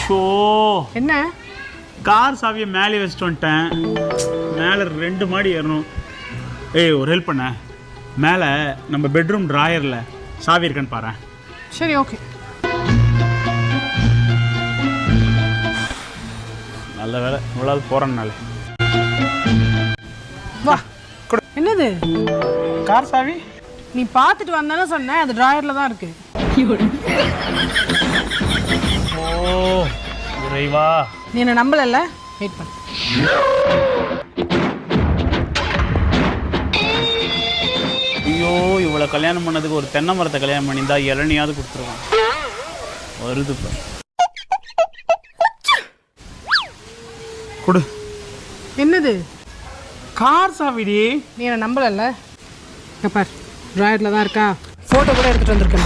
Show என்ன car சாவியை மேலே வச்சுட்டு வந்துட்டேன். மேலே 2 மாடி ஏறணும். ஏய் ஒரு ஹெல்ப் பண்ண, மேலே நம்ம பெட்ரூம் ட்ராயரில் சாவி இருக்கான்னு பாரு. சரி ஓகே. நல்ல வேலை இவ்வளோ போகிறேன்னாலே. வா. என்னது கார் சாவி? நீ பார்த்துட்டு வந்தானே சொன்னேன், அது ட்ராயரில் தான் இருக்கு. ஓ இறைவா, நீ என்ன நம்பலல்ல? வெயிட் பண்ணு. ஐயோ இவ்வளோ கல்யாணம் பண்ணதுக்கு ஒரு தென்னை மரத்தை கல்யாணம் பண்ணியிருந்தா இளநியாவது கொடுத்துருவான். வருது இப்போ கொடு. என்னது? கார் சாவிடி. நீ என்ன நம்பலல்ல? பார் ட்ராயரில் தான் இருக்கா. ஃபோட்டோ கூட எடுத்துகிட்டு வந்திருக்கேன்.